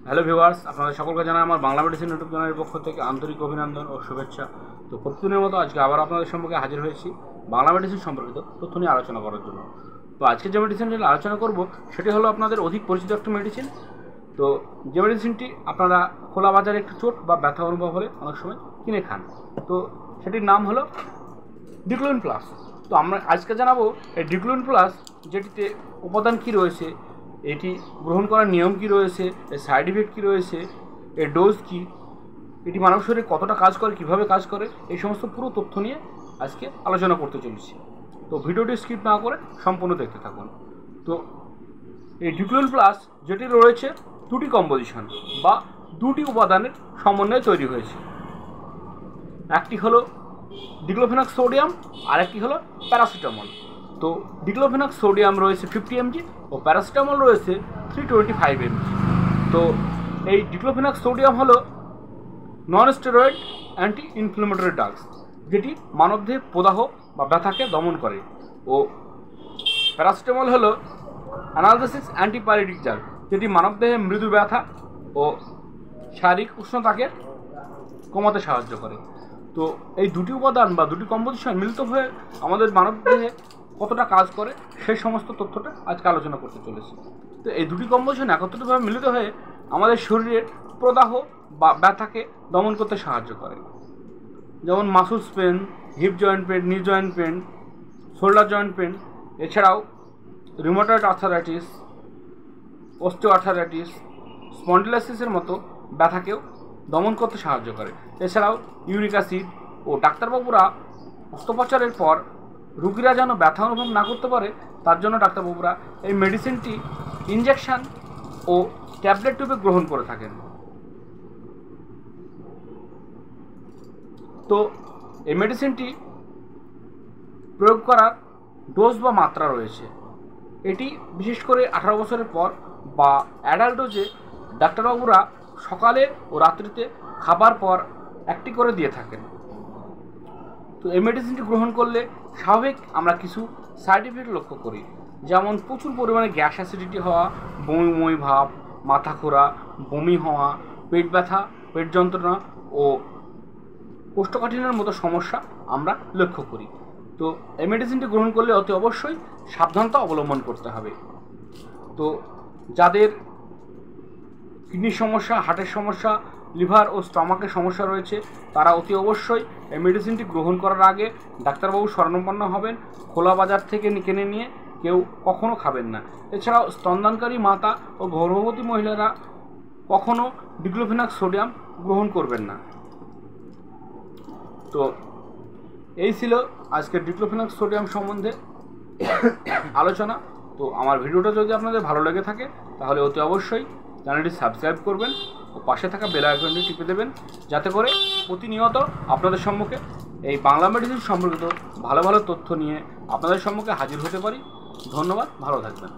Hello viewers, আপনাদের সকলকে জানাই আমার বাংলা মেডিসিন ইউটিউব চ্যানেলের পক্ষ থেকে আন্তরিক অভিনন্দন ও শুভেচ্ছা। তো প্রতিদিনের মতো আজকে আবার আপনাদের সম্মুখে হাজির হয়েছি বাংলা মেডিসিন সম্পর্কিত তথ্য নিয়ে আলোচনা করার জন্য। তো আজকে যে মেডিসিনটি আলোচনা করব সেটি হলো আপনাদের অধিক পরিচিত একটা মেডিসিন। তো যে মেডিসিনটি আপনারা খোলা বাজারে একটু চোট বা ব্যথা অনুভব হলে অনেক সময় কিনে খান, তো সেটির নাম হলো ডিক্লোফেনাক প্লাস। তো আমরা আজকে জানাবো এই ডিক্লোফেনাক প্লাস যেটিতে উপাদান কী রয়েছে, এটি গ্রহণ করার নিয়ম কী রয়েছে, এর সাইড ইফেক্ট কী রয়েছে, এর ডোজ কী, এটি মানব শরীরে কতটা কাজ করে, কীভাবে কাজ করে, এই সমস্ত পুরো তথ্য নিয়ে আজকে আলোচনা করতে চলেছি। তো ভিডিওটি স্কিপ না করে সম্পূর্ণ দেখতে থাকুন। তো এই ডিক্লোফেনাক প্লাস যেটি রয়েছে দুটি কম্পোজিশন বা দুটি উপাদানের সমন্বয়ে তৈরি হয়েছে। একটি হলো ডিক্লোফেনাক সোডিয়াম আর একটি হলো প্যারাসিটামল। তো ডিক্লোফেনাক সোডিয়াম রয়েছে 50 mg ও প্যারাসিটামল রয়েছে 325 mg। তো এই ডিক্লোফেনাক সোডিয়াম হলো নন স্টেরয়েড অ্যান্টি ইনফ্লেমেটরি ড্রাগস, যেটি মানবদেহে প্রদাহ বা ব্যথাকে দমন করে, ও প্যারাসিটামল হলো অ্যানালজেসিক অ্যান্টিপাইরেটিক ড্রাগ, যেটি মানবদেহে মৃদু ব্যথা ও শারীরিক উষ্ণতাকে কমাতে সাহায্য করে। তো এই দুটি উপাদান বা দুটি কম্পোজিশন মিলিত হয়ে আমাদের মানবদেহে কতটা কাজ করে সেই সমস্ত তথ্যটা আজকে আলোচনা করতে চলেছি। তো এই দুটি কম্পোজিশন একত্রিতভাবে মিলিত হয়ে আমাদের শরীরের প্রদাহ বা ব্যথাকে দমন করতে সাহায্য করে, যেমন muscles pain, hip joint pain, knee joint pain, shoulder joint pain, এছাড়াও রিউমাটয়েড আর্থারাইটিস, অস্টিওআর্থারাইটিস, স্পন্ডিলাইসিসের মতো ব্যথাকেও দমন করতে সাহায্য করে। এছাড়াও ইউরিক অ্যাসিড ও ডাক্তারবাবুরা অস্ত্রোপচারের পর রোগীরা যেন ব্যথা অনুভব না করতে পারে তার জন্য ডাক্তারবাবুরা এই মেডিসিনটি ইনজেকশান ও ট্যাবলেট টিউবে গ্রহণ করে থাকেন। তো এই মেডিসিনটি প্রয়োগ করার ডোজ বা মাত্রা রয়েছে। এটি বিশেষ করে 18 বছরের পর বা অ্যাডাল্ট ডোজে ডাক্তারবাবুরা সকালে ও রাত্রিতে খাবার পর একটি করে দিয়ে থাকেন। তো এই মেডিসিনটি গ্রহণ করলে স্বাভাবিক আমরা কিছু সাইড ইফেক্ট লক্ষ্য করি, যেমন প্রচুর পরিমাণে গ্যাস অ্যাসিডিটি হওয়া, বমি বমি ভাব, মাথা ঘোরা, বমি হওয়া, পেট ব্যথা, পেট যন্ত্রণা ও কোষ্ঠকাঠিন্যের মতো সমস্যা আমরা লক্ষ্য করি। তো এই মেডিসিনটি গ্রহণ করলে অতি অবশ্যই সাবধানতা অবলম্বন করতে হবে। তো যাদের কিডনির সমস্যা, হার্টের সমস্যা, লিভার ও স্টমাকের সমস্যা রয়েছে তারা অতি অবশ্যই এই মেডিসিনটি গ্রহণ করার আগে ডাক্তারবাবু শরণাপন্ন হবেন। খোলা বাজার থেকে কিনে নিয়ে কেউ কখনও খাবেন না। এছাড়াও স্তনদানকারী মাতা ও গর্ভবতী মহিলারা কখনও ডিক্লোফেনাক সোডিয়াম গ্রহণ করবেন না। তো এই ছিল আজকের ডিক্লোফেনাক সোডিয়াম সম্বন্ধে আলোচনা। তো আমার ভিডিওটা যদি আপনাদের ভালো লেগে থাকে তাহলে অতি অবশ্যই চ্যানেলটি সাবস্ক্রাইব করবেন ও পাশে থাকা বেল আইকনটি টিপে দেবেন, যাতে করে প্রতিনিয়ত আপনাদের সম্মুখে এই বাংলা মেডিসিন সম্পর্কিত ভালো ভালো তথ্য নিয়ে আপনাদের সম্মুখে হাজির হতে পারি। ধন্যবাদ, ভালো থাকবেন।